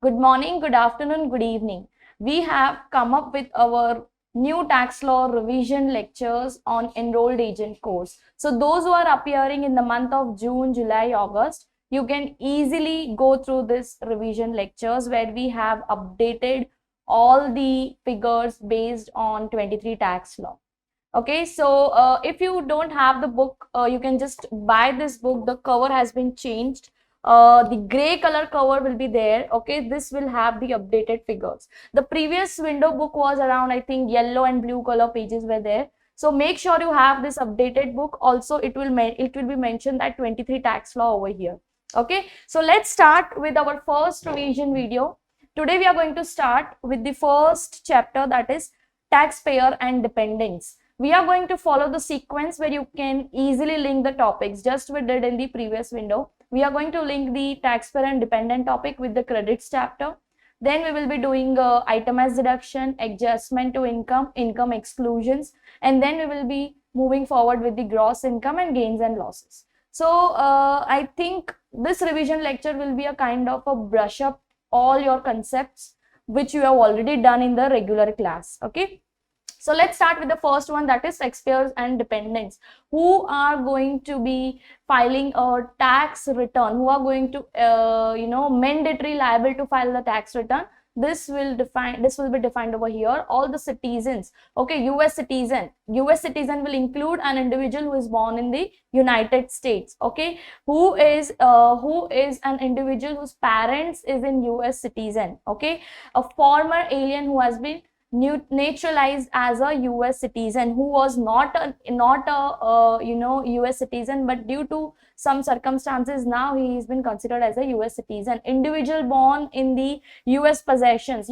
Good morning, good afternoon, good evening. We have come up with our new tax law revision lectures on enrolled agent course. So those who are appearing in the month of June, July, August, you can easily go through this revision lectures where we have updated all the figures based on 23 tax law. Okay, so if you don't have the book, you can just buy this book. The cover has been changed. The gray color cover will be there. Okay, this will have the updated figures. The previous window book was around, I think, yellow and blue color pages were there. So make sure you have this updated book. Also, it will be mentioned that 23 tax law over here. Okay, so let's start with our first revision video. Today we are going to start with the first chapter, that is taxpayer and dependents. We are going to follow the sequence where you can easily link the topics, just we did in the previous window. We are going to link the taxpayer and dependent topic with the credits chapter. Then we will be doing itemized deduction, adjustment to income, income exclusions, and then we will be moving forward with the gross income and gains and losses. So I think this revision lecture will be a kind of a brush up all your concepts which you have already done in the regular class. Okay. So let's start with the first one, that is taxpayers and dependents, who are going to be filing a tax return, who are going to, mandatory liable to file the tax return. This will be defined over here. All the citizens, okay, US citizen will include an individual who is born in the United States, okay, who is an individual whose parents is in US citizen, okay, a former alien who has been naturalized as a US citizen, who was not a US citizen, but due to some circumstances now he has been considered as a US citizen. Individual born in the US possessions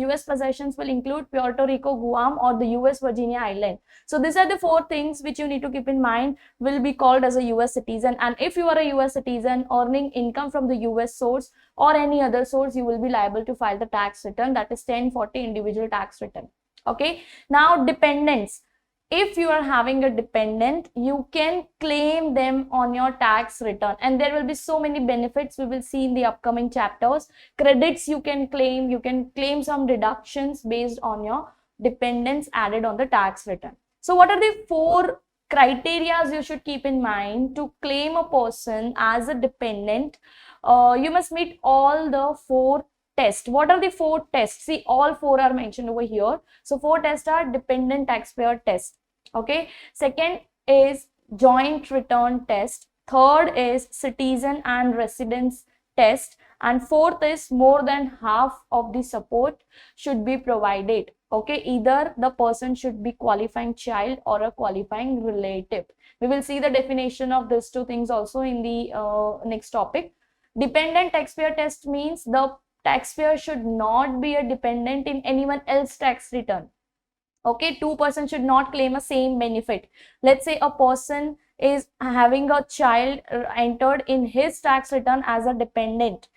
will include Puerto Rico, Guam, or the US Virginia Island. So these are the four things which you need to keep in mind will be called as a US citizen. And if you are a US citizen earning income from the US source or any other source, you will be liable to file the tax return, that is 1040 individual tax return. Okay, now dependents. If you are having a dependent, you can claim them on your tax return, and there will be so many benefits we will see in the upcoming chapters. Credits you can claim some deductions based on your dependents added on the tax return. So what are the four criteria you should keep in mind to claim a person as a dependent? You must meet all the four tests. What are the four tests? See, all four are mentioned over here. So four tests are dependent taxpayer test. Okay. Second is joint return test. Third is citizen and residence test. And fourth is more than half of the support should be provided. Okay. Either the person should be qualifying child or a qualifying relative. We will see the definition of these two things also in the next topic. Dependent taxpayer test means the taxpayer should not be a dependent in anyone else's tax return. Okay, two persons should not claim a same benefit. Let's say a person is having a child entered in his tax return as a dependent.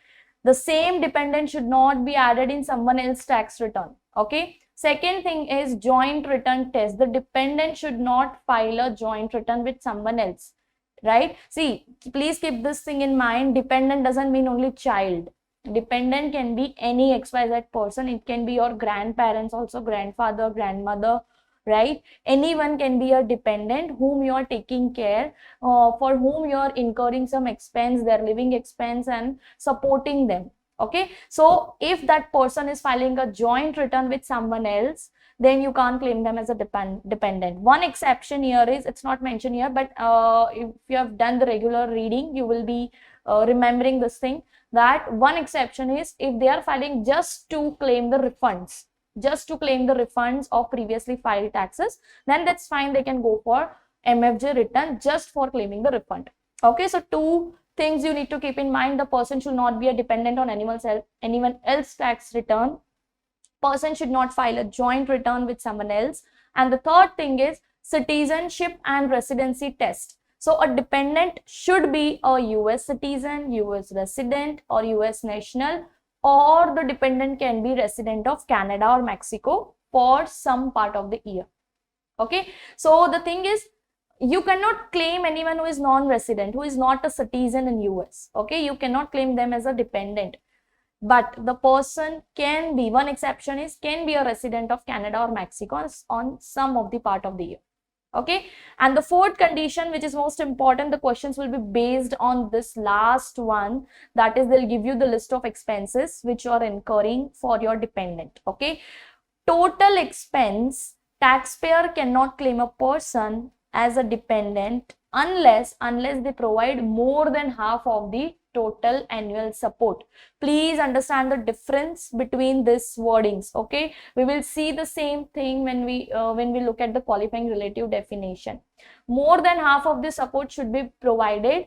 The same dependent should not be added in someone else's tax return. Okay. Second thing is joint return test. The dependent should not file a joint return with someone else. Right? See, please keep this thing in mind. Dependent doesn't mean only child. Dependent can be any XYZ person. It can be your grandparents also, grandfather, grandmother, right? Anyone can be a dependent whom you are taking care, for whom you are incurring some expense, their living expense, and supporting them. Okay, so if that person is filing a joint return with someone else, then you can't claim them as a dependent. One exception here is, it's not mentioned here, but if you have done the regular reading, you will be remembering this thing, that one exception is if they are filing just to claim the refunds, of previously filed taxes, then that's fine. They can go for MFJ return just for claiming the refund. Okay, so two things you need to keep in mind. The person should not be a dependent on anyone else tax return. Person should not file a joint return with someone else. And the third thing is citizenship and residency test. So a dependent should be a US citizen, US resident, or US national, or the dependent can be resident of Canada or Mexico for some part of the year. Okay, so the thing is, you cannot claim anyone who is non-resident, who is not a citizen in US. Okay, you cannot claim them as a dependent. but the person can be, one exception is, can be a resident of Canada or Mexico on some of the part of the year. Okay, and the fourth condition, which is most important, the questions will be based on this last one, that is, they'll give you the list of expenses which you are incurring for your dependent. Okay, total expense, taxpayer cannot claim a person as a dependent unless they provide more than half of the total annual support. Please understand the difference between these wordings. Okay, we will see the same thing when we look at the qualifying relative definition. More than half of the support should be provided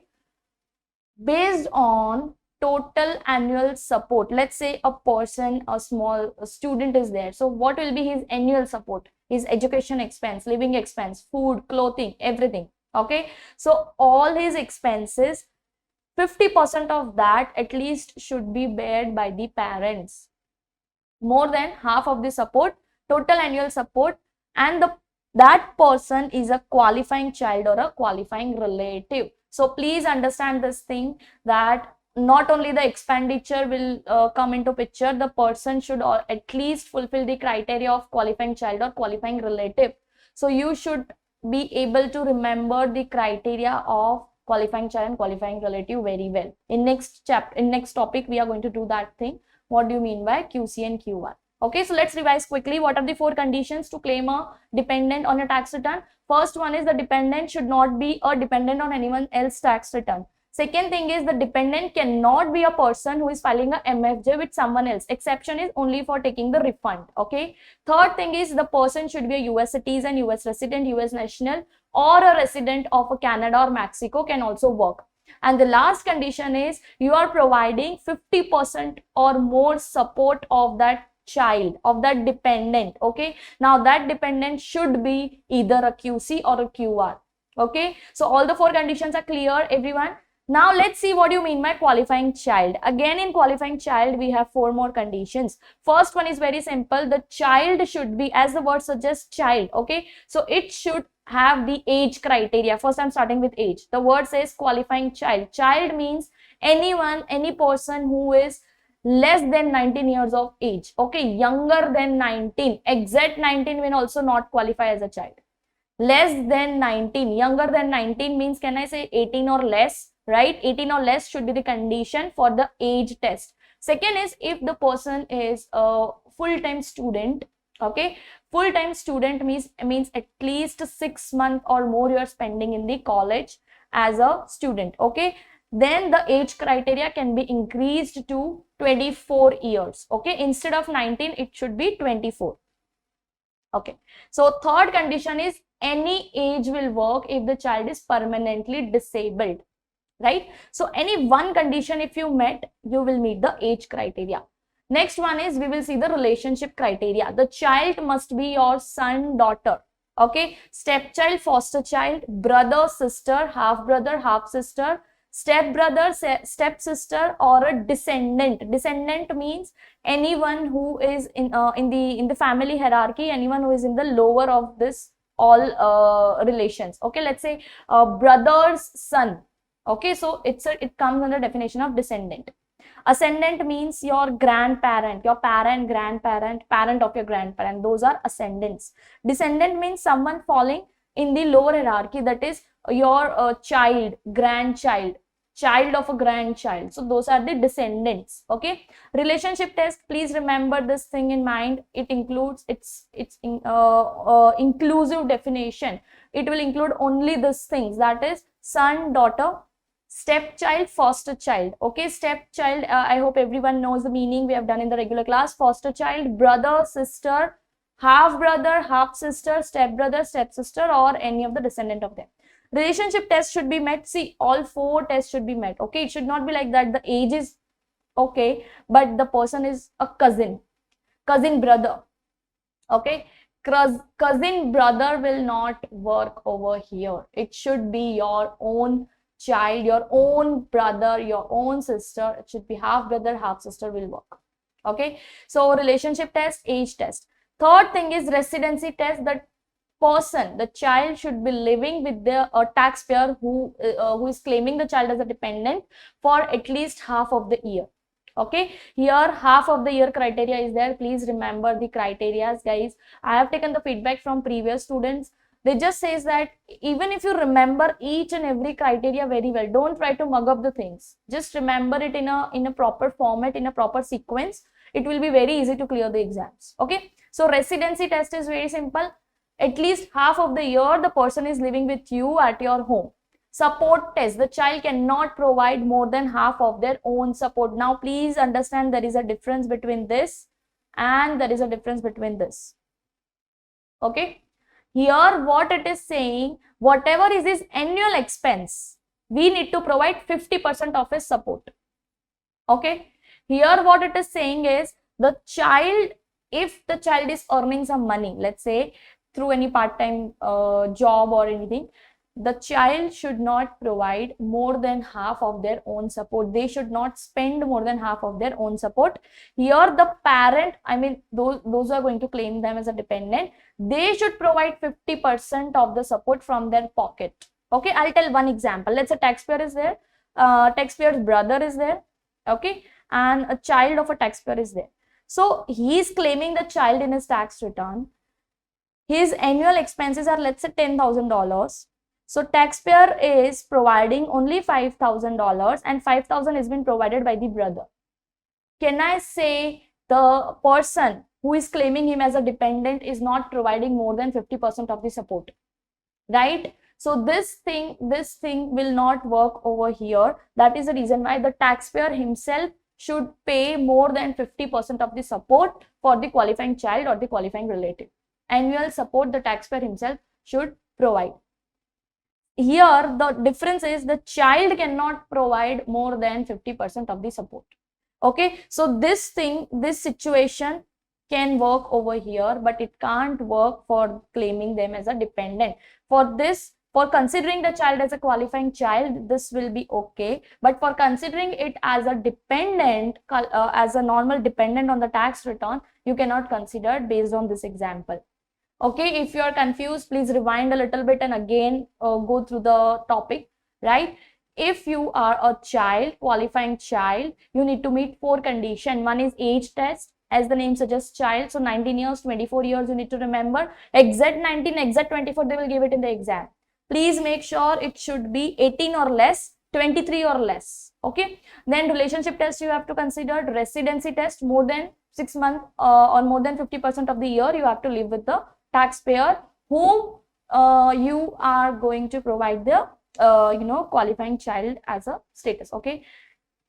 based on total annual support. Let's say a person, a small student is there, so what will be his annual support? His education expense, living expense, food, clothing, everything. Okay, so all his expenses, 50% of that at least should be bared by the parents. More than half of the support, total annual support, and that person is a qualifying child or a qualifying relative. So please understand this thing, that not only the expenditure will come into picture, the person should at least fulfill the criteria of qualifying child or qualifying relative. So you should be able to remember the criteria of qualifying child and qualifying relative very well. In next topic, we are going to do that thing. What do you mean by QC and QR? Okay, so let's revise quickly. What are the 4 conditions to claim a dependent on a tax return? First one is the dependent should not be a dependent on anyone else's tax return. Second thing is the dependent cannot be a person who is filing a MFJ with someone else. Exception is only for taking the refund. Okay. Third thing is the person should be a US citizen, US resident, US national, or a resident of a Canada or Mexico can also work. And the last condition is you are providing 50% or more support of that child, of that dependent. Okay, now that dependent should be either a QC or a QR. Okay, so all the 4 conditions are clear, everyone. Now let's see what you mean by qualifying child. Again, in qualifying child, we have 4 more conditions. First one is very simple. The child should be, as the word suggests, child. Okay, so it should have the age criteria. First, I'm starting with age. The word says qualifying child. Child means anyone, any person who is less than 19 years of age. Okay, younger than 19. Exact 19 will also not qualify as a child. Less than 19, younger than 19 means, can I say 18 or less, right? 18 or less should be the condition for the age test. Second is if the person is a full-time student. Okay, full-time student means at least 6 months or more you are spending in the college as a student. Okay, then the age criteria can be increased to 24 years. Okay, instead of 19 it should be 24. Okay, so third condition is any age will work if the child is permanently disabled, right? So any one condition if you met, you will meet the age criteria. Next one is we will see the relationship criteria. The child must be your son, daughter. Okay, stepchild, foster child, brother, sister, half brother, half sister, step brother, step sister, or a descendant. Descendant means anyone who is in the family hierarchy, anyone who is in the lower of this all relations. Okay, let's say brother's son. Okay, so it comes under definition of descendant. Ascendant means your grandparent, your parent, grandparent, parent of your grandparent. Those are ascendants. Descendant means someone falling in the lower hierarchy, that is your child, grandchild, child of a grandchild. So those are the descendants. Okay, relationship test, please remember this thing in mind. It includes inclusive definition. It will include only these things, that is son, daughter, stepchild, foster child. Okay, stepchild, I hope everyone knows the meaning, we have done in the regular class. Foster child, brother, sister, half brother, half sister, step brother, step sister, or any of the descendant of them. Relationship test should be met. See, all 4 tests should be met. Okay, it should not be like that the age is okay but the person is a cousin brother. Okay, cousin brother will not work over here. It should be your own child, your own brother, your own sister. It should be half brother, half sister will work. Okay, so relationship test, age test. Third thing is residency test. The person, the child should be living with the taxpayer who is claiming the child as a dependent for at least half of the year. Okay, here half of the year criteria is there. Please remember the criteria, guys. I have taken the feedback from previous students. They just says that even if you remember each and every criteria very well, don't try to mug up the things. Just remember it in a proper format, in a proper sequence. It will be very easy to clear the exams. Okay, so residency test is very simple. At least half of the year the person is living with you at your home. Support test, the child cannot provide more than half of their own support. Now please understand there is a difference between this and there is a difference between this. Okay, here what it is saying, whatever is his annual expense, we need to provide 50% of his support. Okay, here what it is saying is the child, if the child is earning some money, let's say through any part-time job or anything, the child should not provide more than half of their own support. They should not spend more than half of their own support. Here the parent, I mean those who are going to claim them as a dependent, they should provide 50% of the support from their pocket. Okay, I'll tell one example. Let's say taxpayer is there, taxpayer's brother is there, okay, and a child of a taxpayer is there. So he is claiming the child in his tax return. His annual expenses are, let's say, $10,000. So taxpayer is providing only $5,000 and $5,000 has been provided by the brother. Can I say the person who is claiming him as a dependent is not providing more than 50% of the support, right? So this thing will not work over here. That is the reason why the taxpayer himself should pay more than 50% of the support for the qualifying child or the qualifying relative. Annual support the taxpayer himself should provide. Here the difference is the child cannot provide more than 50% of the support. Okay, so this situation can work over here, but it can't work for claiming them as a dependent. For this, for considering the child as a qualifying child, this will be okay, but for considering it as a dependent, as a normal dependent on the tax return, you cannot consider it based on this example. Okay, if you are confused, please rewind a little bit and again go through the topic, right? If you are a child, qualifying child, you need to meet 4 conditions. One is age test, as the name suggests, child. So 19 years, 24 years, you need to remember. Exact 19, exact 24, they will give it in the exam. Please make sure it should be 18 or less, 23 or less. Okay, then relationship test you have to consider. Residency test, more than 6 months or more than 50% of the year you have to live with the taxpayer whom you are going to provide the qualifying child as a status. Okay,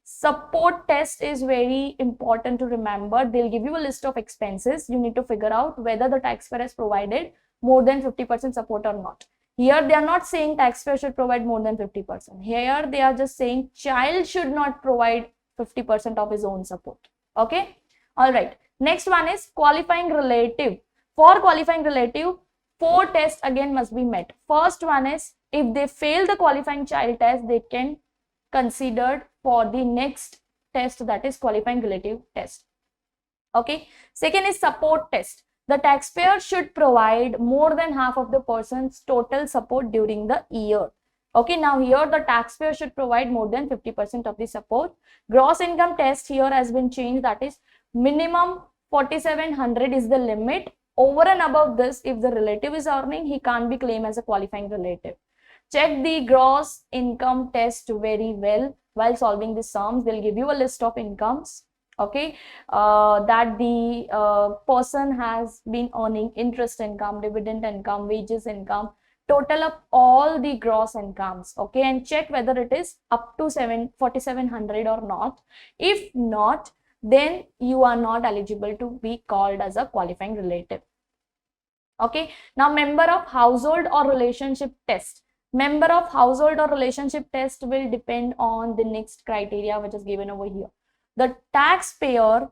support test is very important to remember. They'll give you a list of expenses. You need to figure out whether the taxpayer has provided more than 50% support or not. Here they are not saying taxpayer should provide more than 50%. Here they are just saying child should not provide 50% of his own support. Okay, all right, next one is qualifying relative. For qualifying relative, 4 tests again must be met. First one is, if they fail the qualifying child test, they can considered for the next test, that is qualifying relative test. Okay, second is support test. The taxpayer should provide more than half of the person's total support during the year. Okay, now here the taxpayer should provide more than 50% of the support. Gross income test here has been changed, that is minimum 4,700 is the limit. Over and above this, if the relative is earning, he can't be claimed as a qualifying relative. Check the gross income test very well while solving the sums. They'll give you a list of incomes, okay, that the person has been earning: interest income, dividend income, wages income, total up all the gross incomes, okay, and check whether it is up to 4,700 or not. If not, then you are not eligible to be called as a qualifying relative. Okay, now member of household or relationship test. Member of household or relationship test will depend on the next criteria which is given over here. The taxpayer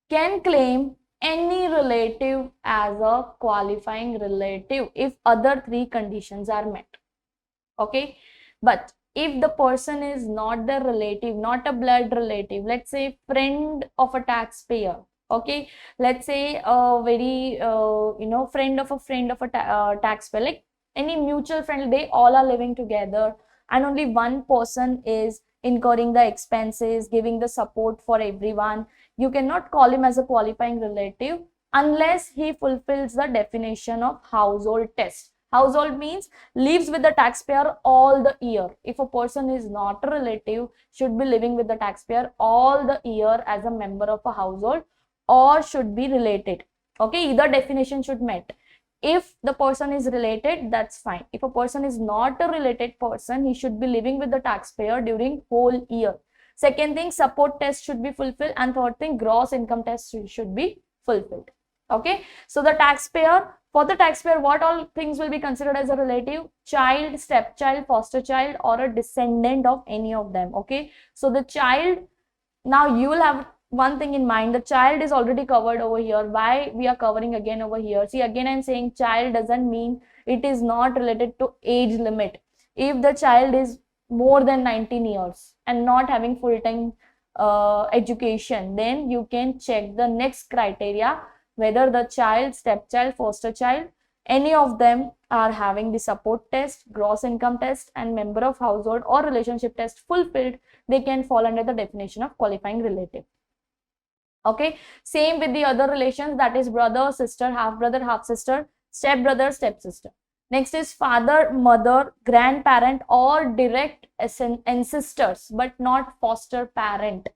can claim any relative as a qualifying relative if other 3 conditions are met. Okay, but if the person is not the relative, not a blood relative, let's say friend of a taxpayer, okay, let's say a very friend of a taxpayer, like any mutual friend, they all are living together and only one person is incurring the expenses, giving the support for everyone. You cannot call him as a qualifying relative unless he fulfills the definition of household test. Household means lives with the taxpayer all the year. If a person is not a relative, should be living with the taxpayer all the year as a member of a household, or should be related. Okay, either definition should met. If the person is related, that's fine. If a person is not a related person, he should be living with the taxpayer during whole year. Second thing, support test should be fulfilled, and third thing, gross income test should be fulfilled. Okay, so the taxpayer, for the taxpayer, what all things will be considered as a relative? Child, stepchild, foster child, or a descendant of any of them. Okay, so the child, now you will have one thing in mind, the child is already covered over here. Why we are covering again over here? See, again I'm saying child doesn't mean it is not related to age limit. If the child is more than 19 years and not having full-time education, then you can check the next criteria, whether the child, stepchild, foster child, any of them are having the support test, gross income test, and member of household or relationship test fulfilled, they can fall under the definition of qualifying relative. Okay, same with the other relations, that is brother, sister, half brother, half sister, step brother, step sister. Next is father, mother, grandparent, or direct ancestors, but not foster parent.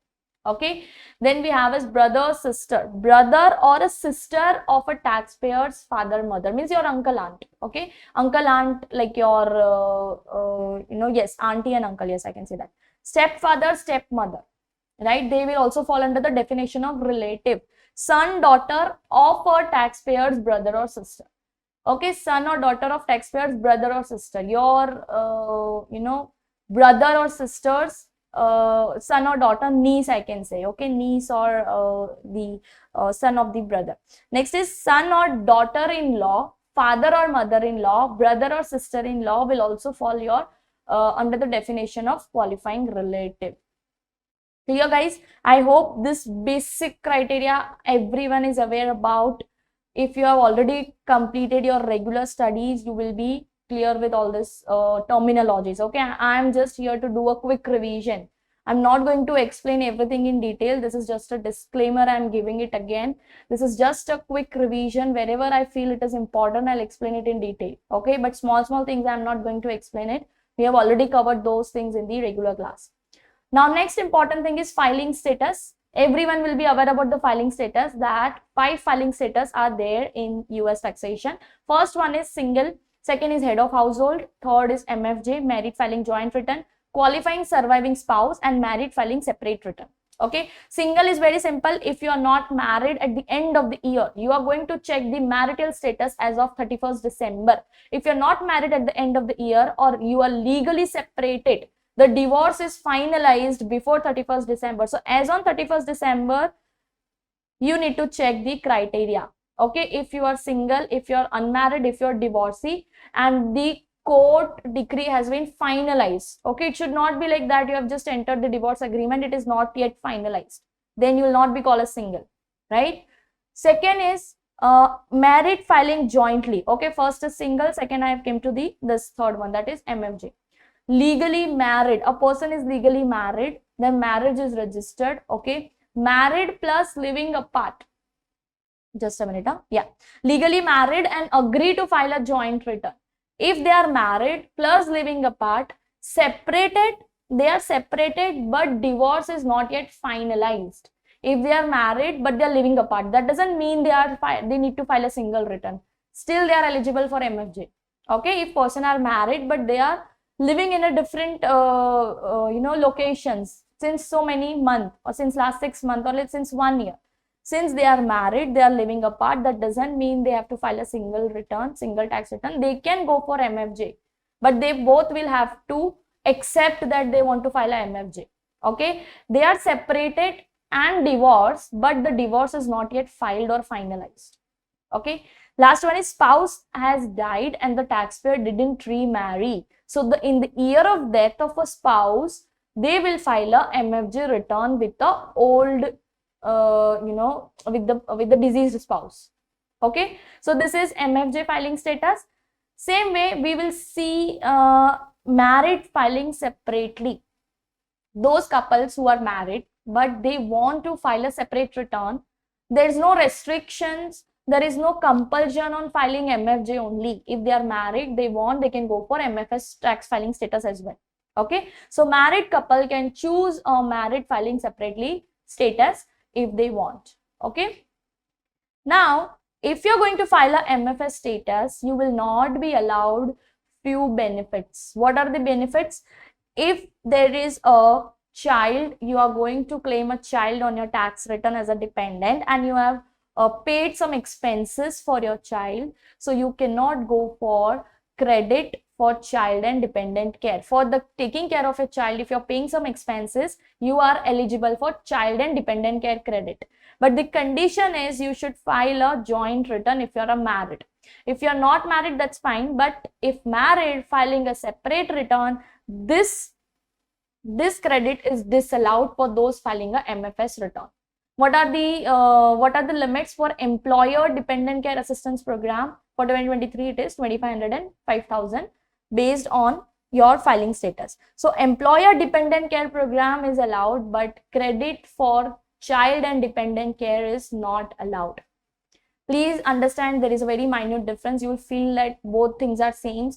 Okay, then we have as brother, sister, brother or a sister of a taxpayer's father, mother, means your uncle, aunt. Okay, uncle, aunt, like your yes, auntie and uncle, yes, I can say that. Stepfather, stepmother, right, they will also fall under the definition of relative. Son, daughter of a taxpayer's brother or sister. Okay, son or daughter of taxpayer's brother or sister, your brother or sister's son or daughter, niece, I can say. Okay, niece or the son of the brother. Next is son or daughter-in-law, father or mother-in-law, brother or sister-in-law will also fall your under the definition of qualifying relative. Clear, guys? I hope this basic criteria everyone is aware about. If you have already completed your regular studies, you will be clear with all this terminologies. Okay, I am just here to do a quick revision. I'm not going to explain everything in detail. This is just a disclaimer. I'm giving it again. This is just a quick revision. Wherever I feel it is important, I'll explain it in detail. Okay, but small things, I'm not going to explain it. We have already covered those things in the regular class. Now, next important thing is filing status. Everyone will be aware about the filing status, that 5 filing status are there in US taxation. First one is single, second is head of household, third is MFJ, married filing joint return, qualifying surviving spouse, and married filing separate return. Okay, single is very simple. If you are not married at the end of the year, you are going to check the marital status as of 31st December. If you are not married at the end of the year, or you are legally separated, the divorce is finalized before 31st December. So as on 31st December, you need to check the criteria. Okay, if you are single, if you are unmarried, if you are divorcee, and the court decree has been finalized. Okay, it should not be like that you have just entered the divorce agreement, it is not yet finalized. Then you will not be called a single, right? Second is married filing jointly. Okay, first is single, second I have came to this third one, that is MFJ. Legally married, a person is legally married, then marriage is registered. Okay, married plus living apart, just a minute, yeah, legally married and agree to file a joint return. If they are married plus living apart, separated, they are separated but divorce is not yet finalized. If they are married but they are living apart, that doesn't mean they need to file a single return, still they are eligible for MFJ. Okay, if person are married but they are living in a different locations since so many months, or since last 6 months, or since 1 year, since they are married, they are living apart, that doesn't mean they have to file a single return, single tax return. They can go for MFJ, but they both will have to accept that they want to file a MFJ. Okay, they are separated and divorced, but the divorce is not yet filed or finalized. Okay, last one is spouse has died and the taxpayer didn't remarry. So in the year of death of a spouse, they will file a MFJ return with the old with the deceased spouse. Okay, so this is MFJ filing status. Same way we will see married filing separately. those couples who are married but they want to file a separate return, there is no restrictions, there is no compulsion on filing MFJ only. If they are married, they want, they can go for MFS tax filing status as well. Okay, so married couple can choose a married filing separately status if they want. Okay, now if you're going to file a MFS status, you will not be allowed few benefits. What are the benefits? If there is a child, you are going to claim a child on your tax return as a dependent, and you have paid some expenses for your child, so you cannot go for credit for child and dependent care. For the taking care of a child, if you're paying some expenses, you are eligible for child and dependent care credit. But the condition is you should file a joint return if you're a married. If you're not married, that's fine. But if married, filing a separate return, this credit is disallowed for those filing a MFS return. What are the limits for employer dependent care assistance program? For 2023, it is 2,500 and 5,000 based on your filing status. So employer dependent care program is allowed, but credit for child and dependent care is not allowed. Please understand there is a very minute difference. You will feel that both things are same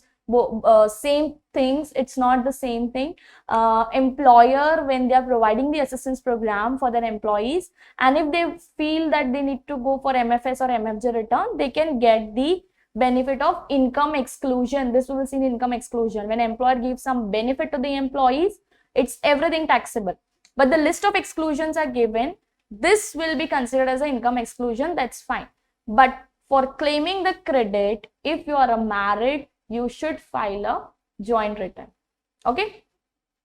things. It's not the same thing. Employer, when they are providing the assistance program for their employees, and if they feel that they need to go for MFS or MFJ return, they can get the benefit of income exclusion. This we will see in income exclusion. When employer gives some benefit to the employees, it's everything taxable. But the list of exclusions are given. This will be considered as an income exclusion. That's fine. But for claiming the credit, if you are a married, you should file a joint return. Okay.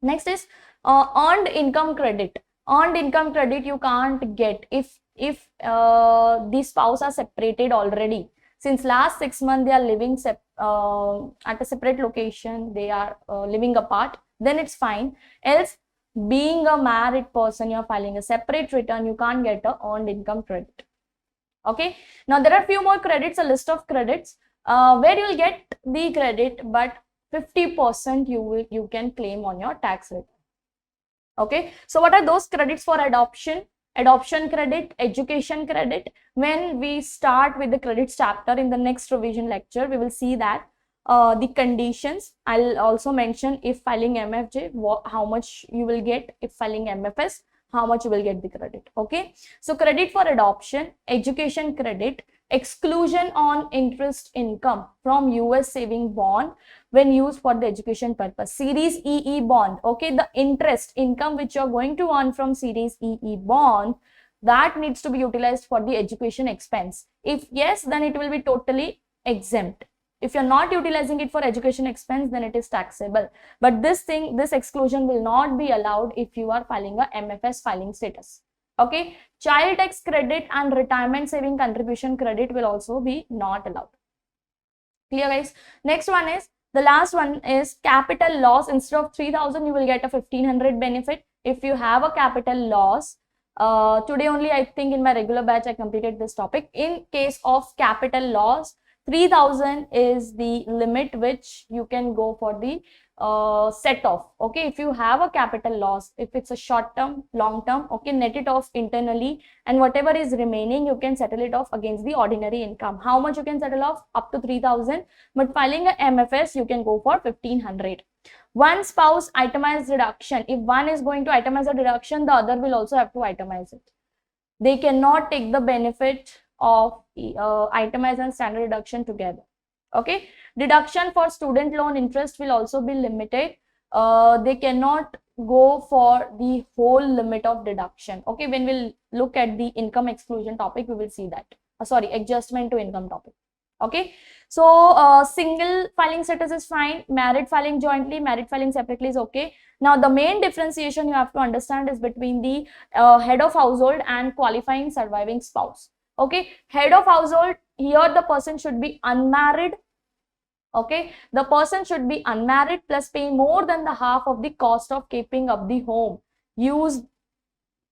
Next is earned income credit. Earned income credit you can't get if the spouse are separated already. Since last 6 months they are living at a separate location, they are living apart, then it's fine. Else, being a married person, you're filing a separate return, you can't get a earned income credit. Okay. Now there are few more credits, a list of credits where you will get the credit, but 50% you can claim on your tax return. Okay. So what are those credits for adoption? Adoption credit, education credit. When we start with the credits chapter in the next revision lecture, we will see that the conditions. I'll also mention if filing MFJ, how much you will get. If filing MFS, how much you will get the credit. Okay. So credit for adoption, education credit, exclusion on interest income from US saving bond when used for the education purpose. Series EE bond. Okay. The interest income which you're going to earn from Series EE bond, that needs to be utilized for the education expense. If yes, then it will be totally exempt. If you're not utilizing it for education expense, then it is taxable. But this exclusion will not be allowed if you are filing a MFS filing status. Okay. Child tax credit and retirement saving contribution credit will also be not allowed. Clear, guys? Next one is, the last one is capital loss. Instead of 3,000, you will get a 1,500 benefit. If you have a capital loss, today only I think in my regular batch I completed this topic. In case of capital loss, 3,000 is the limit which you can go for the set off. Okay, if you have a capital loss, if it's a short term, long term, okay, net it off internally, and whatever is remaining, you can settle it off against the ordinary income. How much you can settle off? Up to 3,000. But filing a MFS, you can go for 1,500. One spouse itemized deduction. If one is going to itemize a deduction, the other will also have to itemize it. They cannot take the benefit of itemized and standard deduction together. Okay. Deduction for student loan interest will also be limited. They cannot go for the whole limit of deduction. Okay. When we'll look at the income exclusion topic, we will see that. Sorry, adjustment to income topic. Okay. So single filing status is fine. Married filing jointly, married filing separately is okay. Now the main differentiation you have to understand is between the head of household and qualifying surviving spouse. Okay, head of household, here the person should be unmarried. Okay, the person should be unmarried plus pay more than the half of the cost of keeping up the home. Use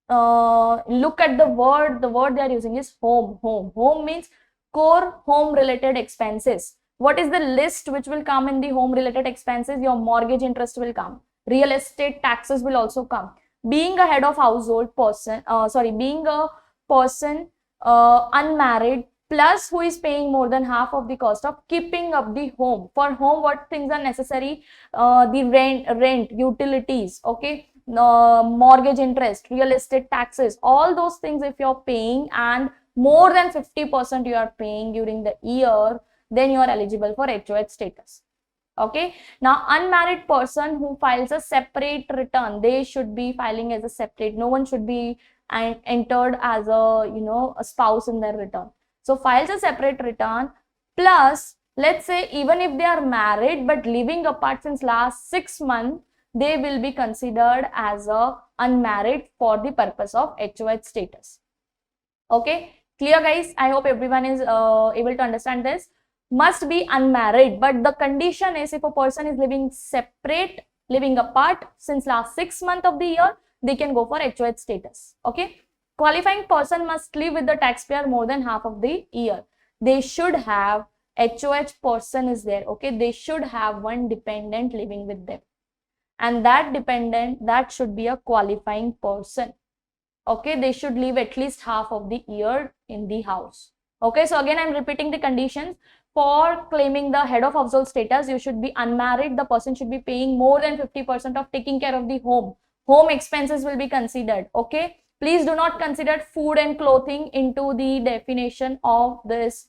look at the word they are using is home. Home means core home related expenses. What is the list which will come in the home related expenses? Your mortgage interest will come, real estate taxes will also come. Being a head of household person, being a person unmarried, plus who is paying more than half of the cost of keeping up the home. For home, what things are necessary? The rent, utilities, okay, mortgage interest, real estate taxes, all those things if you're paying, and more than 50% you are paying during the year, then you are eligible for HOH status. Okay, now unmarried person who files a separate return, they should be filing as a separate, no one should be entered as a, you know, a spouse in their return. So files a separate return, plus let's say even if they are married but living apart since last 6 months, they will be considered as a unmarried for the purpose of HOH status. Okay, clear guys? I hope everyone is able to understand this. Must be unmarried, but the condition is if a person is living separate, living apart since last 6 months of the year, they can go for HOH status. Okay, qualifying person must live with the taxpayer more than half of the year. They should have, HOH person is there, okay, they should have one dependent living with them, and that dependent, that should be a qualifying person. Okay, they should live at least half of the year in the house. Okay, so again I'm repeating the conditions. For claiming the head of household status, you should be unmarried, the person should be paying more than 50% of taking care of the home. Home expenses will be considered. Okay, please do not consider food and clothing into the definition of this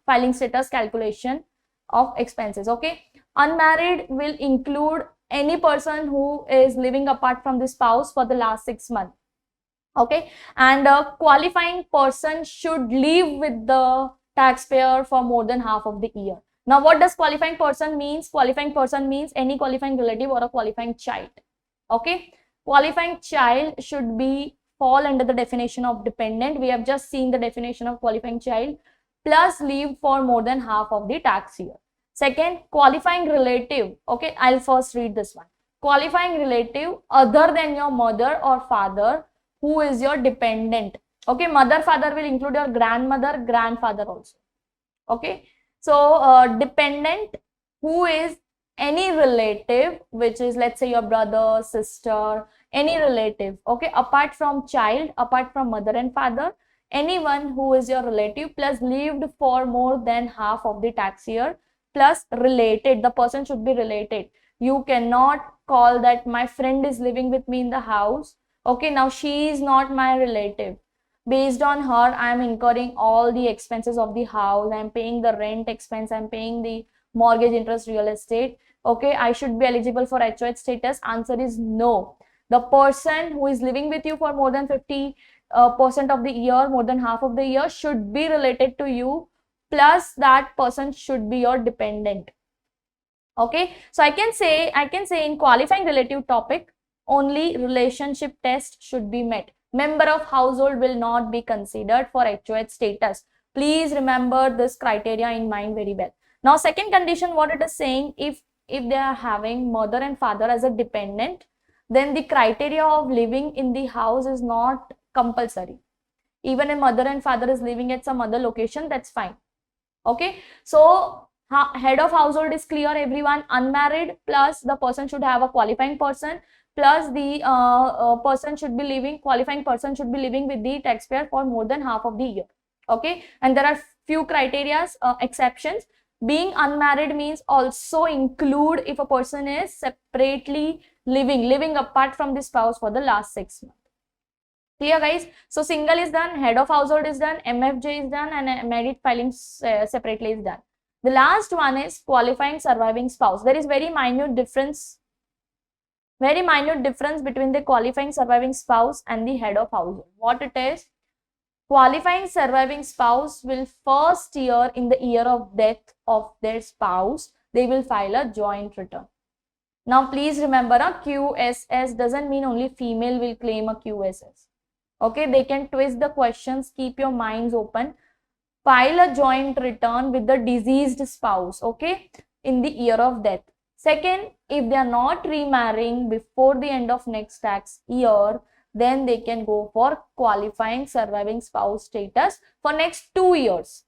filing status calculation of expenses. Okay, unmarried will include any person who is living apart from the spouse for the last 6 months. Okay, and a qualifying person should live with the taxpayer for more than half of the year. Now what does qualifying person means? Qualifying person means any qualifying relative or a qualifying child. Okay, qualifying child should be fall under the definition of dependent. We have just seen the definition of qualifying child, plus lived for more than half of the tax year. Second, qualifying relative. Okay, I'll first read this one. Qualifying relative other than your mother or father who is your dependent. Okay, mother, father will include your grandmother, grandfather also. Okay, so dependent who is any relative, which is let's say your brother, sister, any relative. Okay, apart from child, apart from mother and father, anyone who is your relative plus lived for more than half of the tax year, plus related, the person should be related. You cannot call that my friend is living with me in the house. Okay, now she is not my relative. Based on her, I am incurring all the expenses of the house. I am paying the rent expense. I am paying the mortgage interest, real estate. Okay, I should be eligible for HOH status. Answer is no. The person who is living with you for more than 50% of the year, more than half of the year, should be related to you. Plus, that person should be your dependent. Okay, so I can say in qualifying relative topic, only relationship test should be met. Member of household will not be considered for HOH status. Please remember this criteria in mind very well. Now, second condition, what it is saying, if they are having mother and father as a dependent, then the criteria of living in the house is not compulsory. Even if mother and father is living at some other location, that's fine. Okay, so head of household is clear, everyone. Unmarried plus the person should have a qualifying person, plus the person should be living, qualifying person should be living with the taxpayer for more than half of the year. Okay, and there are few criterias, exceptions. Being unmarried means also include if a person is separately living apart from the spouse for the last 6 months. Clear guys? So single is done, head of household is done, MFJ is done, and married filing separately is done. The last one is qualifying surviving spouse. There is very minute difference between the qualifying surviving spouse and the head of household. What it is? Qualifying surviving spouse will first year in the year of death of their spouse, they will file a joint return. Now please remember, a QSS doesn't mean only female will claim a QSS. Okay, they can twist the questions, keep your minds open. File a joint return with the deceased spouse, okay, in the year of death. Second, if they are not remarrying before the end of next tax year, then they can go for qualifying surviving spouse status for next 2 years.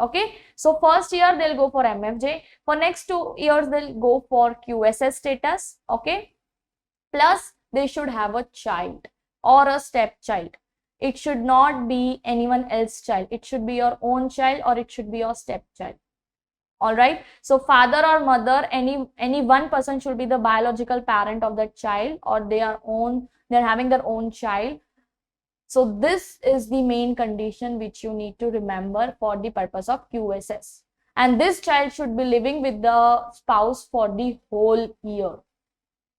Okay, so first year they'll go for MFJ. For next 2 years they'll go for QSS status. Okay, plus they should have a child or a stepchild. It should not be anyone else's child. It should be your own child or it should be your stepchild. All right, so father or mother, any one person should be the biological parent of that child, or they're having their own child. So this is the main condition which you need to remember for the purpose of QSS. And this child should be living with the spouse for the whole year.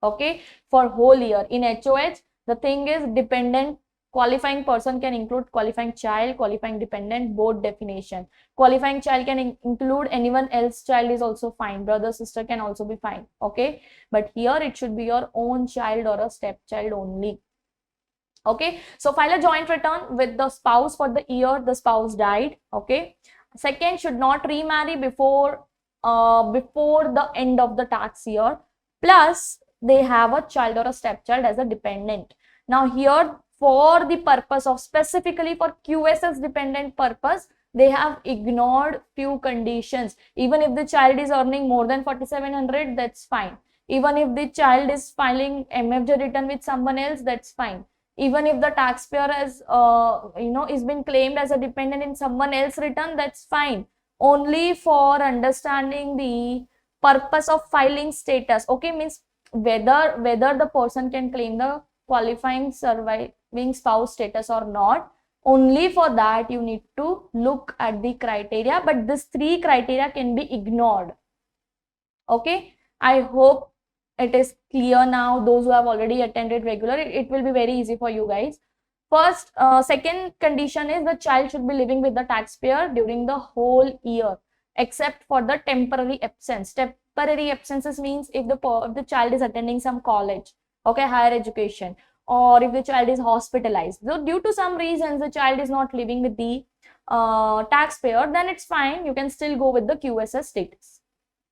Okay, for whole year. In HOH, the thing is dependent. Qualifying person can include qualifying child, qualifying dependent, both definition. Qualifying child can include anyone else child is also fine. Brother, sister can also be fine. Okay, but here it should be your own child or a stepchild only. Okay, so file a joint return with the spouse for the year the spouse died. Okay, second, should not remarry before the end of the tax year, plus they have a child or a stepchild as a dependent. Now here, for the purpose of specifically for QSS dependent purpose, they have ignored few conditions. Even if the child is earning more than 4,700, that's fine. Even if the child is filing MFJ return with someone else, that's fine. Even if the taxpayer has is been claimed as a dependent in someone else return, that's fine. Only for understanding the purpose of filing status. Okay, means whether the person can claim the qualifying surviving spouse status or not. Only for that you need to look at the criteria, but these 3 criteria can be ignored. Okay, I hope it is clear now. Those who have already attended regular, it will be very easy for you guys. First, second condition is the child should be living with the taxpayer during the whole year, except for the temporary absence. Temporary absences means if the child is attending some college, okay, higher education, or if the child is hospitalized. So due to some reasons the child is not living with the taxpayer, then it's fine. You can still go with the QSS status.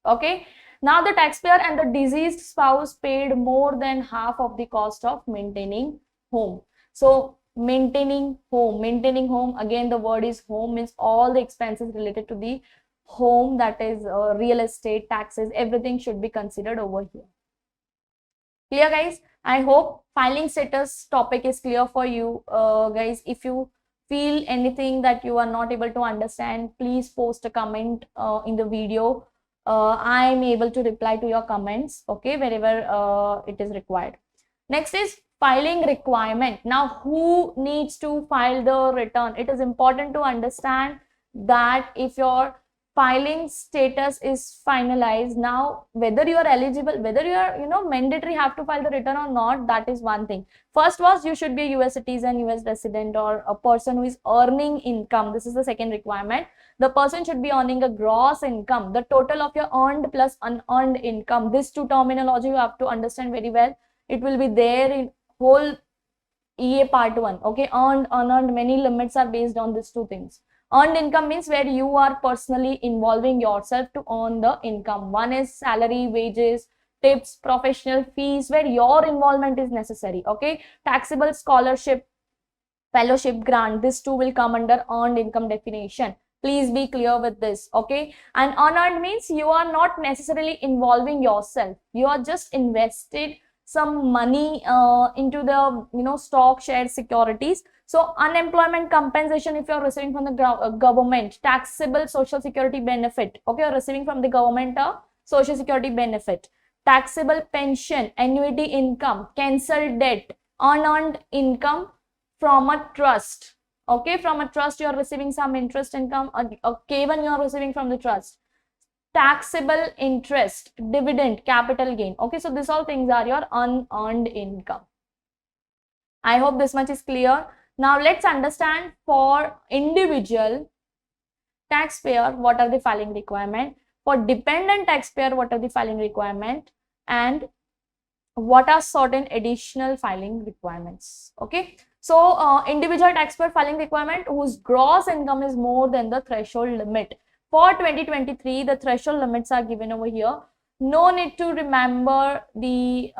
Okay. Now the taxpayer and the deceased spouse paid more than half of the cost of maintaining home. So maintaining home, again the word is home, means all the expenses related to the home, that is real estate, taxes, everything should be considered over here. Clear guys? I hope filing status topic is clear for you guys. If you feel anything that you are not able to understand, please post a comment in the video. I am able to reply to your comments, okay, wherever it is required. Next is filing requirement. Now, who needs to file the return? It is important to understand that if your filing status is finalized, now whether you are eligible, whether you are mandatory have to file the return or not, that is one thing. First was you should be a US citizen, US resident, or a person who is earning income. This is the second requirement. The person should be earning a gross income, the total of your earned plus unearned income. This two terminology you have to understand very well. It will be there in whole EA part 1. Okay, earned, unearned, many limits are based on these two things. Earned income means where you are personally involving yourself to earn the income. One is salary, wages, tips, professional fees, where your involvement is necessary. Okay, taxable scholarship, fellowship grant, this too will come under earned income definition. Please be clear with this. Okay, and unearned means you are not necessarily involving yourself. You are just invested some money into the stock, shares, securities. So unemployment compensation if you are receiving from the government, taxable social security benefit. Okay, you are receiving from the government a social security benefit, taxable pension, annuity income, cancelled debt, unearned income from a trust. Okay, from a trust you are receiving some interest income, a K1 you are receiving from the trust, taxable interest, dividend, capital gain. Okay, so these all things are your unearned income. I hope this much is clear. Now let's understand for individual taxpayer what are the filing requirement, for dependent taxpayer what are the filing requirement, and what are certain additional filing requirements. Okay, so individual taxpayer filing requirement whose gross income is more than the threshold limit. For 2023, the threshold limits are given over here. No need to remember the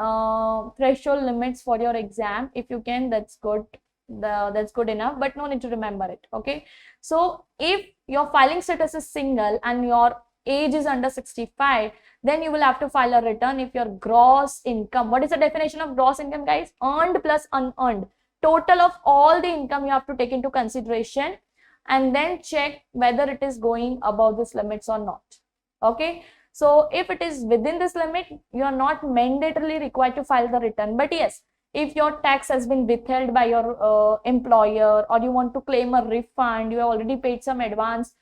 threshold limits for your exam. If you can, that's good. That's good enough, but no need to remember it. Okay, so if your filing status is single and your age is under 65, then you will have to file a return if your gross income, what is the definition of gross income, guys? Earned plus unearned. Total of all the income you have to take into consideration and then check whether it is going above this limits or not. Okay. So if it is within this limit, you are not mandatorily required to file the return. But yes, if your tax has been withheld by your employer, or you want to claim a refund, you have already paid some advance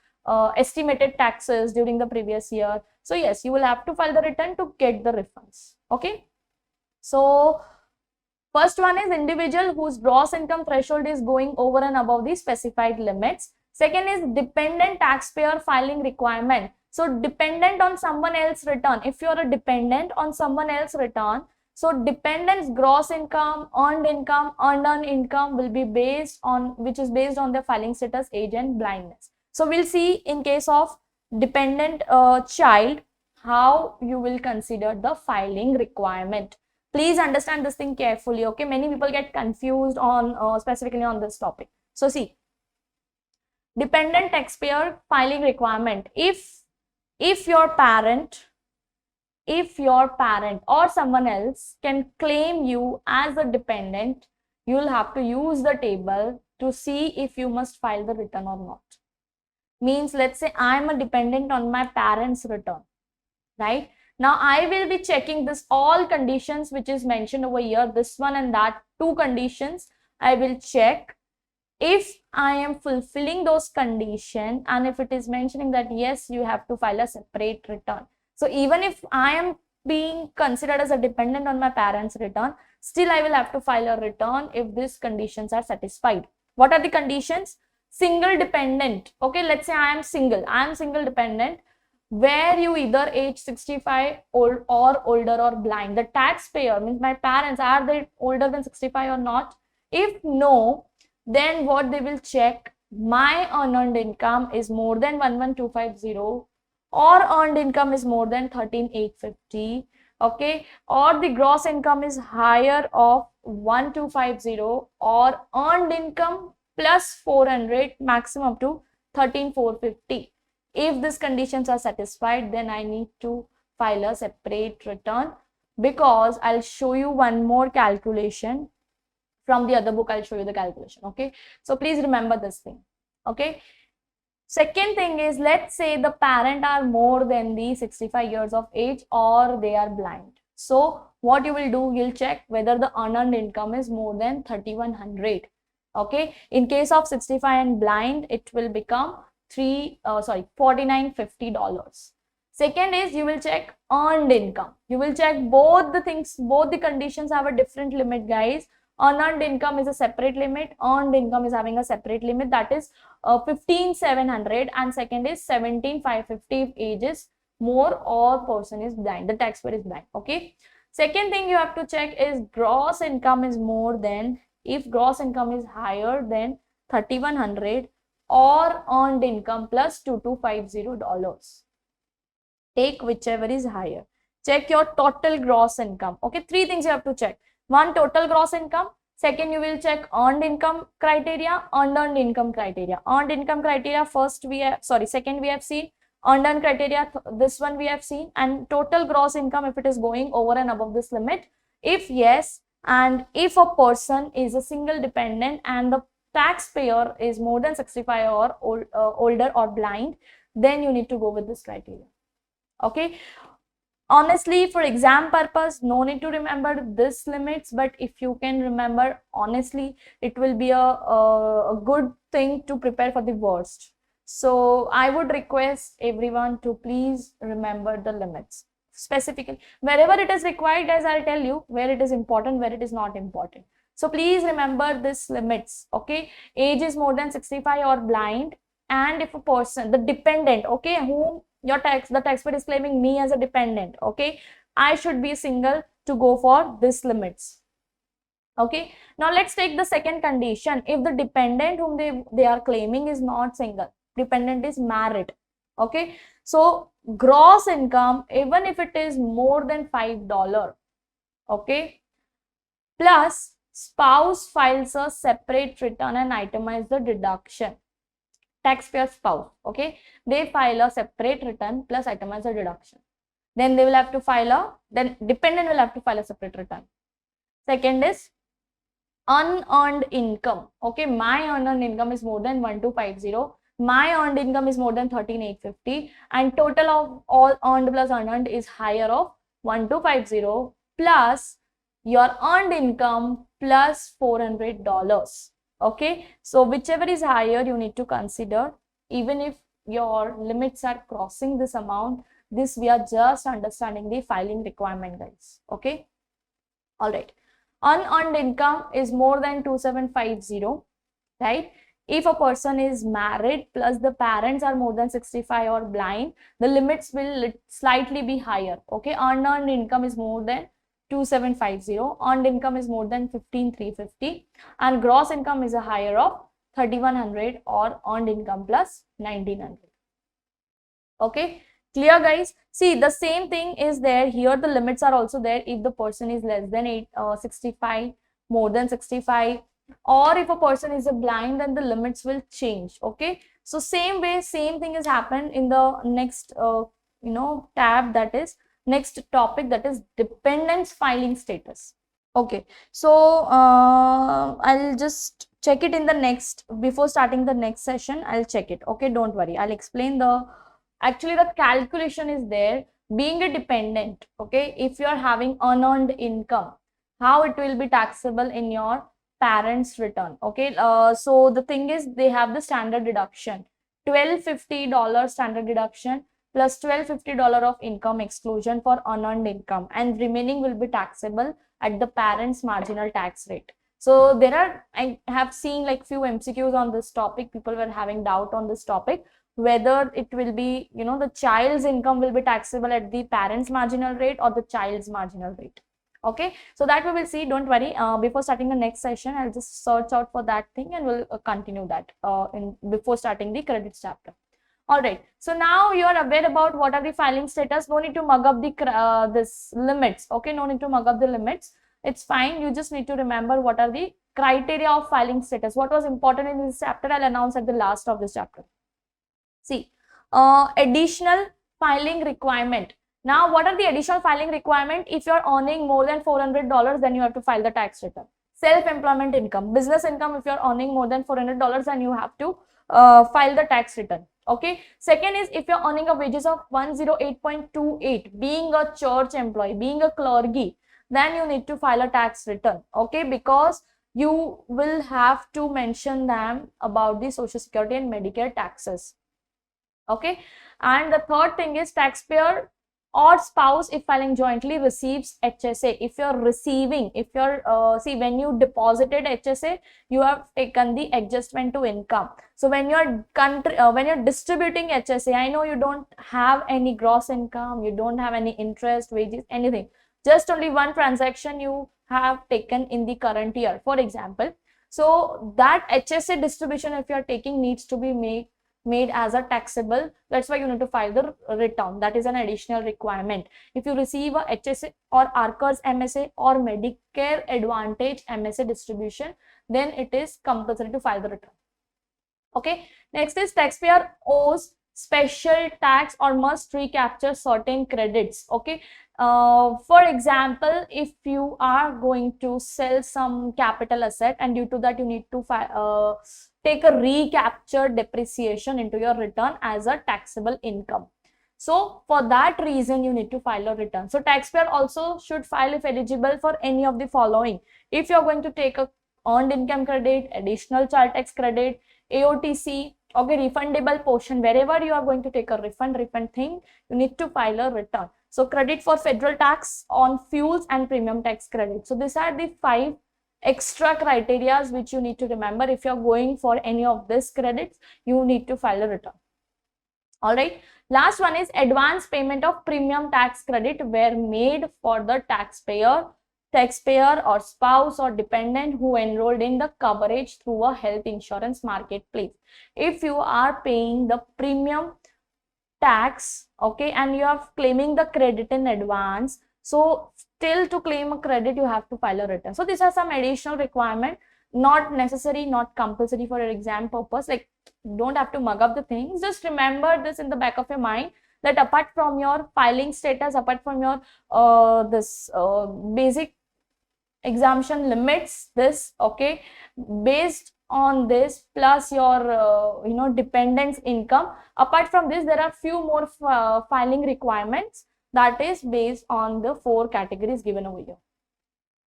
estimated taxes during the previous year. So yes, you will have to file the return to get the refunds. Okay. So first one is individual whose gross income threshold is going over and above the specified limits. Second is dependent taxpayer filing requirement. So dependent on someone else's return. If you are a dependent on someone else's return, so dependent's gross income, unearned income will be based on, which is based on their filing status, age and blindness. So we'll see in case of dependent child, how you will consider the filing requirement. Please understand this thing carefully, okay? Many people get confused on specifically on this topic. So see, dependent taxpayer filing requirement. If your parent or someone else can claim you as a dependent, you will have to use the table to see if you must file the return or not. Means, let's say I am a dependent on my parents' return, right? Now I will be checking this all conditions which is mentioned over here, this one and that, two conditions. I will check if I am fulfilling those conditions, and if it is mentioning that yes, you have to file a separate return. So even if I am being considered as a dependent on my parents' return, still I will have to file a return if these conditions are satisfied. What are the conditions? Single dependent. Okay, let's say I am single dependent, where you either age 65 or older or blind. The taxpayer, means my parents, are they older than 65 or not? If no, then what they will check, my unearned income is more than 11,250, or earned income is more than 13,850, okay, or the gross income is higher of 1,250, or earned income plus 400, maximum to 13,450. If these conditions are satisfied, then I need to file a separate return, because I'll show you one more calculation from the other book. I'll show you the calculation. Okay, so please remember this thing. Okay. Second thing is, let's say the parent are more than the 65 years of age, or they are blind. So what you will do, you'll check whether the unearned income is more than 3,100. Okay, in case of 65 and blind, it will become $49.50. Second is, you will check earned income. You will check both the things, both the conditions have a different limit, guys. Unearned income is a separate limit, earned income is having a separate limit, that is 15,700, and second is 17,550 if age is more or person is blind, the taxpayer is blind. Okay. Second thing you have to check is gross income is more than, if gross income is higher than 3,100, or earned income plus $2,250. Take whichever is higher. Check your total gross income. Okay, three things you have to check. One, total gross income. Second, you will check earned income criteria, unearned income criteria. Earned income criteria second we have seen. Unearned criteria, this one we have seen. And total gross income, if it is going over and above this limit. If yes, and if a person is a single dependent and the taxpayer is more than 65 or older or blind, then you need to go with this criteria. Okay. Honestly, for exam purpose, no need to remember this limits, but if you can remember, honestly, it will be a good thing to prepare for the worst. So I would request everyone to please remember the limits. Specifically, wherever it is required, guys, I'll tell you where it is important, where it is not important. So please remember this limits. Okay, age is more than 65 or blind, and if a person, the dependent, okay, whom the taxpayer is claiming me as a dependent, okay, I should be single to go for this limits. Okay, now let's take the second condition. If the dependent whom they are claiming is not single, dependent is married. Okay, so gross income, even if it is more than $5, okay, plus spouse files a separate return and itemize the deduction. taxpayer spouse, okay, they file a separate return plus itemized deduction. Then they will have to file then dependent will have to file a separate return. Second is unearned income. Okay, my unearned income is more than 1250. My earned income is more than 13,850, and total of all earned plus unearned is higher of 1250 plus your earned income plus $400. Okay, so whichever is higher you need to consider. Even if your limits are crossing this amount, this we are just understanding the filing requirement, guys. Okay, all right. Unearned income is more than 2750, right? If a person is married plus the parents are more than 65 or blind, the limits will slightly be higher. Okay, unearned income is more than 2750, earned income is more than 15,350, and gross income is a higher of 3,100 or earned income plus 1,900. Okay, clear, guys? See, the same thing is there here. The limits are also there if the person is less than 65, more than 65, or if a person is a blind, then the limits will change. Okay, so same way, same thing has happened in the next tab, that is next topic, that is dependents filing status. Okay, so I'll just check it in the next, before starting the next session, I'll check it. Okay, don't worry, I'll explain actually the calculation is there. Being a dependent, okay, if you are having unearned income, how it will be taxable in your parents' return. Okay, so the thing is, they have the standard deduction, $1,250 standard deduction plus $1,250 of income exclusion for unearned income, and remaining will be taxable at the parents' marginal tax rate. So there are, I have seen like few MCQs on this topic. People were having doubt on this topic, whether it will be, the child's income will be taxable at the parents' marginal rate or the child's marginal rate. Okay, so that we will see, don't worry. Before starting the next session, I'll just search out for that thing and we'll continue that before starting the credits chapter. All right, so now you are aware about what are the filing status. No need to mug up the this limits. Okay, no need to mug up the limits. It's fine. You just need to remember what are the criteria of filing status. What was important in this chapter, I'll announce at the last of this chapter. See, additional filing requirement. Now, what are the additional filing requirement? If you are earning more than $400, then you have to file the tax return. Self-employment income, business income, if you are earning more than $400, then you have to file the tax return. Okay. Second is, if you're earning a wages of 108.28, being a church employee, being a clergy, then you need to file a tax return. Okay, because you will have to mention them about the Social Security and Medicare taxes. Okay, and the third thing is taxpayer or spouse, if filing jointly, receives HSA. If you're receiving, if you're see, when you deposited HSA, you have taken the adjustment to income. So when you're when you're distributing HSA, I know you don't have any gross income, you don't have any interest, wages, anything. Just only one transaction you have taken in the current year, for example. So that HSA distribution, if you're taking, needs to be made as a taxable. That's why you need to file the return. That is an additional requirement. If you receive a HSA or ARCA's MSA or Medicare Advantage MSA distribution, then it is compulsory to file the return. Okay, next is taxpayer owes special tax or must recapture certain credits. Okay, for example, if you are going to sell some capital asset and due to that you need to take a recapture depreciation into your return as a taxable income. So for that reason you need to file a return. So taxpayer also should file if eligible for any of the following. If you are going to take a earned income credit, additional child tax credit, AOTC, okay, refundable portion, wherever you are going to take a refund thing, you need to file a return. So credit for federal tax on fuels and premium tax credit. So these are the 5 extra criteria which you need to remember. If you are going for any of these credits, you need to file a return. All right, last one is advance payment of premium tax credit were made for the taxpayer or spouse or dependent who enrolled in the coverage through a health insurance marketplace. If you are paying the premium tax, okay, and you are claiming the credit in advance, so still to claim a credit you have to file a return. So these are some additional requirement, not necessary, not compulsory for your exam purpose. Like don't have to mug up the things. Just remember this in the back of your mind, that apart from your filing status, apart from your this basic exemption limits, this, okay, based on this plus your dependents income, apart from this there are few more filing requirements that is based on the 4 categories given over here.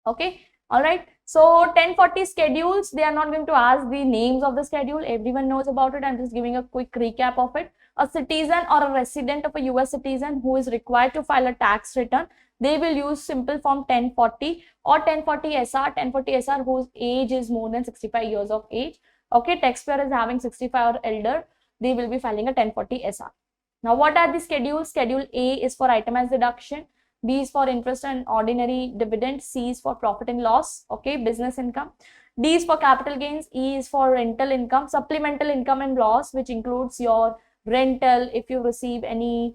Okay, all right. So 1040 schedules, they are not going to ask the names of the schedule, everyone knows about it. I'm just giving a quick recap of it. A citizen or a resident of a US citizen who is required to file a tax return, they will use simple form 1040 or 1040 SR, 1040 SR whose age is more than 65 years of age. Okay, taxpayer is having 65 or elder, they will be filing a 1040 SR. Now, what are the schedules? Schedule A is for itemized deduction, B is for interest and ordinary dividend, C is for profit and loss, okay, business income. D is for capital gains, E is for rental income, supplemental income and loss, which includes your rental, if you receive any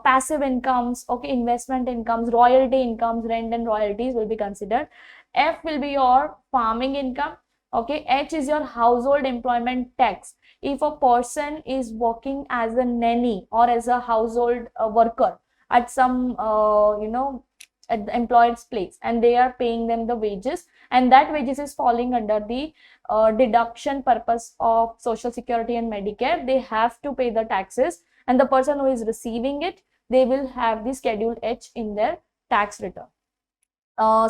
passive incomes, okay, investment incomes, royalty incomes, rent and royalties will be considered. F will be your farming income, okay. H is your household employment tax. If a person is working as a nanny or as a household worker at some at the employer's place, and they are paying them the wages, and that wages is falling under the deduction purpose of social security and Medicare, they have to pay the taxes, and the person who is receiving it, they will have the schedule H in their tax return.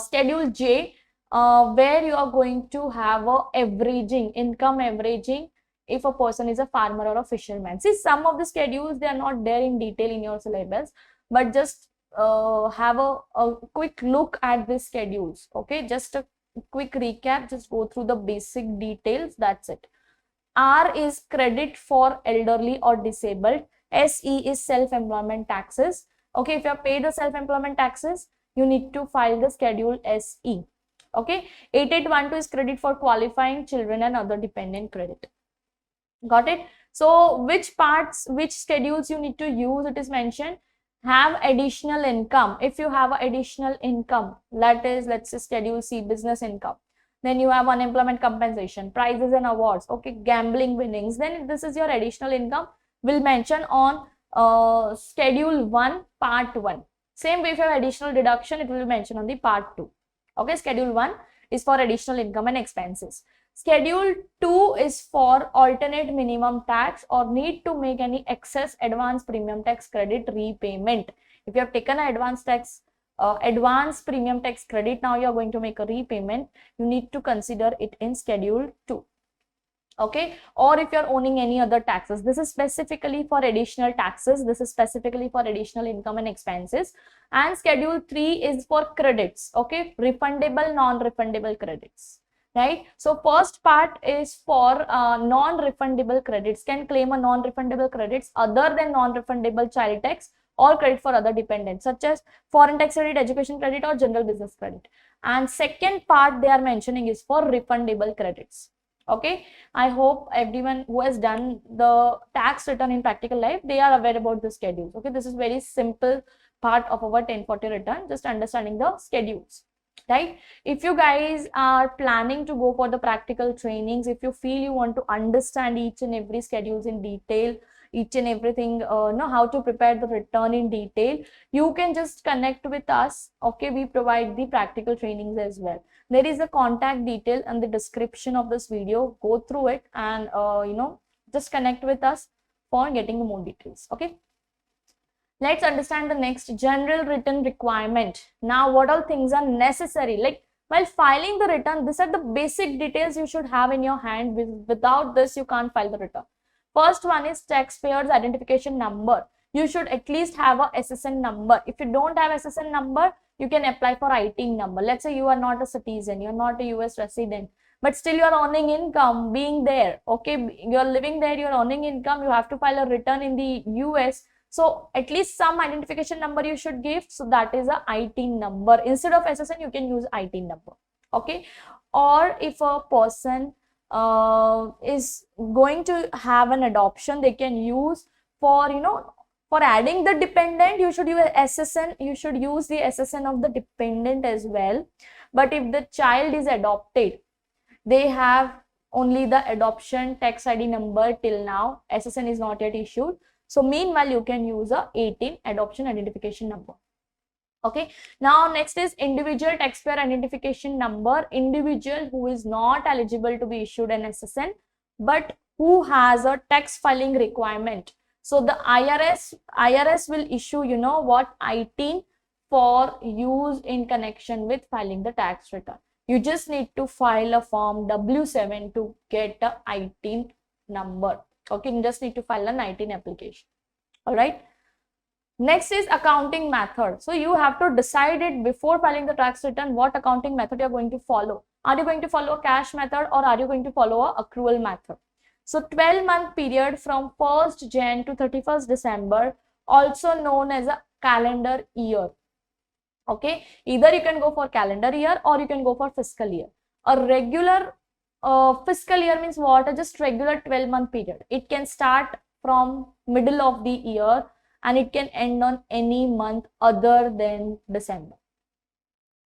Schedule J, where you are going to have a averaging, income averaging, if a person is a farmer or a fisherman. See, some of the schedules, they are not there in detail in your syllabus, but just have a quick look at the schedules, okay. Just a quick recap, just go through the basic details, that's it. R is credit for elderly or disabled. SE is self-employment taxes, okay. If you have paid the self-employment taxes, you need to file the schedule SE, okay. 8812 is credit for qualifying children and other dependent credit. Got it? So which parts, which schedules you need to use, it is mentioned. Have additional income. If you have additional income, that is, let's say schedule C, business income, then you have unemployment compensation, prizes and awards, okay, gambling winnings, then this is your additional income, will mention on schedule 1 part 1. Same way, if you have additional deduction, it will be mentioned on the part 2, okay. Schedule 1 is for additional income and expenses. Schedule 2 is for alternate minimum tax or need to make any excess advance premium tax credit repayment. If you have taken an advance premium tax credit, now you are going to make a repayment, you need to consider it in schedule 2, okay. Or if you are owning any other taxes, this is specifically for additional taxes, this is specifically for additional income and expenses. And schedule 3 is for credits, okay, refundable, non-refundable credits, right. So first part is for non-refundable credits, can claim a non-refundable credits other than non-refundable child tax or credit for other dependents, such as foreign tax credit, education credit, or general business credit. And second part they are mentioning is for refundable credits, okay. I hope everyone who has done the tax return in practical life, they are aware about the schedules, okay. This is very simple part of our 1040 return, just understanding the schedules, right. If you guys are planning to go for the practical trainings, if you feel you want to understand each and every schedules in detail, each and everything, know how to prepare the return in detail, you can just connect with us, okay. We provide the practical trainings as well. There is a contact detail in the description of this video, go through it and just connect with us for getting more details, okay. Let's understand the next, general written requirement. Now, what all things are necessary? Like while filing the return, these are the basic details you should have in your hand. Without this, you can't file the return. First one is taxpayer's identification number. You should at least have a SSN number. If you don't have SSN number, you can apply for IT number. Let's say you are not a citizen, you're not a US resident, but still you are earning income being there, okay. You're living there, you're earning income, you have to file a return in the US. So at least some identification number you should give. So that is a IT number. Instead of SSN, you can use IT number, okay. Or if a person is going to have an adoption, they can use for for adding the dependent, you should use SSN, you should use the SSN of the dependent as well. But if the child is adopted, they have only the adoption tax ID number till now. SSN is not yet issued. So meanwhile, you can use a 18 adoption identification number. Okay, now next is individual taxpayer identification number. Individual who is not eligible to be issued an SSN, but who has a tax filing requirement. So the IRS will issue, you know what, ITIN for use in connection with filing the tax return. You just need to file a form W7 to get a ITIN number. Okay, you just need to file an ITIN application. All right. Next is accounting method. So you have to decide it before filing the tax return what accounting method you are going to follow. Are you going to follow a cash method or are you going to follow a accrual method? So 12-month period from 1st Jan to 31st December, also known as a calendar year. Okay, either you can go for calendar year or you can go for fiscal year. A regular fiscal year means what? Just regular 12-month period. It can start from middle of the year and it can end on any month other than December.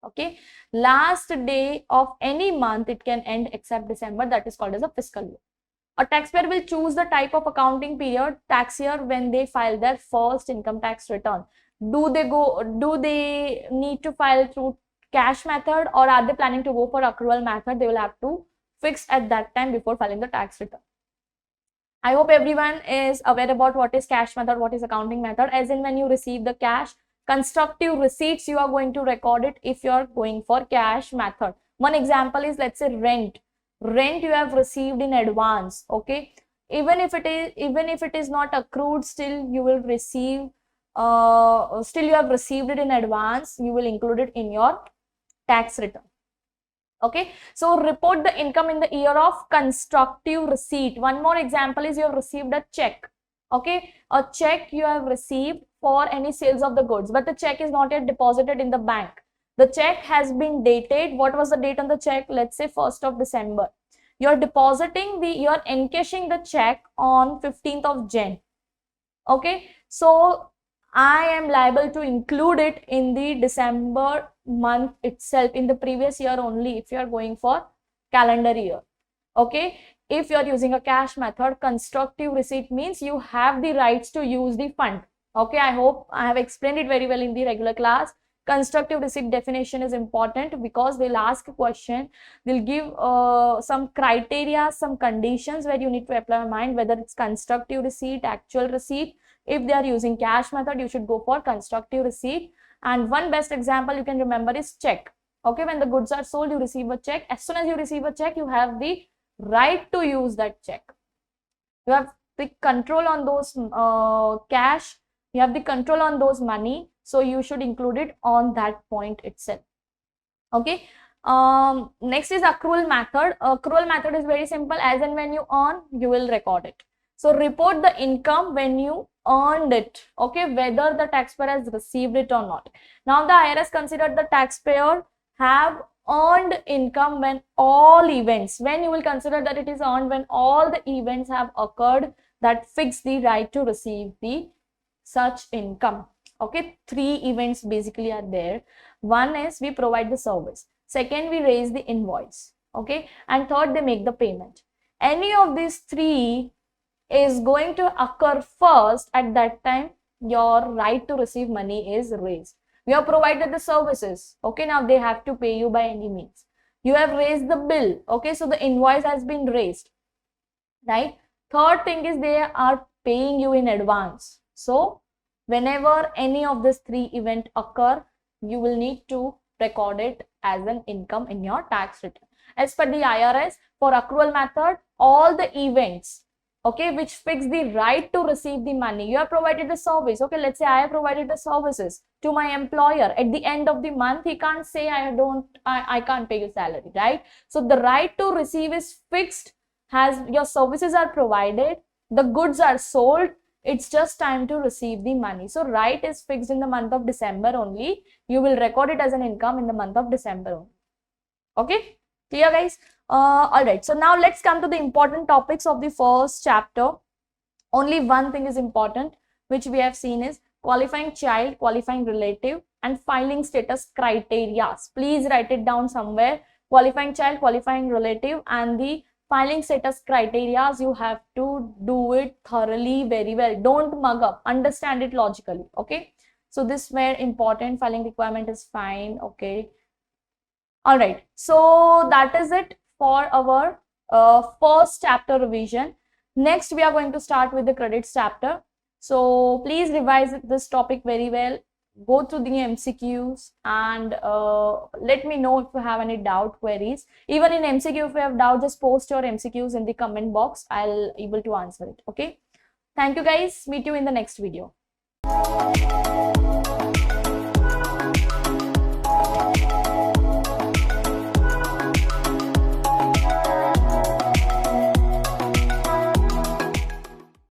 Okay, last day of any month it can end except December. That is called as a fiscal year. A taxpayer will choose the type of accounting period, tax year, when they file their first income tax return. Do they need to file through cash method or are they planning to go for accrual method? They will have to fix at that time before filing the tax return. I hope everyone is aware about what is cash method, what is accounting method. As in, when you receive the cash, constructive receipts, you are going to record it if you are going for cash method. One example is, let's say, rent you have received in advance. Okay, even if it is not accrued, still you will receive, still you have received it in advance, you will include it in your tax return. Okay, so report the income in the year of constructive receipt. One more example is you have received a check. Okay, a check you have received for any sales of the goods, but the check is not yet deposited in the bank. The check has been dated. What was the date on the check? Let's say 1st of December. You're you're encashing the check on 15th of Jan. Okay, so I am liable to include it in the December month itself, in the previous year only, if you are going for calendar year. Okay, if you are using a cash method, constructive receipt means you have the rights to use the fund. Okay, I hope I have explained it very well in the regular class. Constructive receipt definition is important because they'll ask a question, they'll give some criteria, some conditions where you need to apply your mind, whether it's constructive receipt, actual receipt. If they are using cash method, you should go for constructive receipt. And one best example you can remember is check. Okay, when the goods are sold, you receive a check. As soon as you receive a check, you have the right to use that check. You have the control on those cash, you have the control on those money, so you should include it on that point itself. Okay, next is accrual method. Accrual method is very simple. As and when you earn, you will record it. So report the income when you earned it. Okay, whether the taxpayer has received it or not. Now the IRS considered the taxpayer have earned income when all events, when you will consider that it is earned when all the events have occurred that fix the right to receive the such income. Okay, 3 events basically are there. One is we provide the service, second we raise the invoice, okay, and third they make the payment. Any of these 3 is going to occur first. At that time your right to receive money is raised. You have provided the services, okay, now they have to pay you by any means. You have raised the bill, okay, so the invoice has been raised, right? Third thing is they are paying you in advance. So whenever any of these 3 events occur, you will need to record it as an income in your tax return. As per the IRS, for accrual method, all the events, okay, which fix the right to receive the money. You have provided the service. Okay, let's say I have provided the services to my employer. At the end of the month, he can't say I can't pay you salary, right? So the right to receive is fixed. Has your services are provided, the goods are sold, it's just time to receive the money. So right is fixed in the month of December only. You will record it as an income in the month of December only. Okay, clear guys? All right, so now let's come to the important topics of the first chapter. Only one thing is important, which we have seen, is qualifying child, qualifying relative, and filing status criteria. Please write it down somewhere. Qualifying child, qualifying relative, and the filing status criteria, you have to do it thoroughly, very well. Don't mug up, understand it logically. Okay, so this very important. Filing requirement is fine. Okay, all right, so that is it for our first chapter revision. Next we are going to start with the credits chapter. So please revise this topic very well, go through the MCQs, and let me know if you have any doubt, queries. Even in MCQ, if you have doubt, just post your MCQs in the comment box. I'll able to answer it. Okay, thank you guys, meet you in the next video.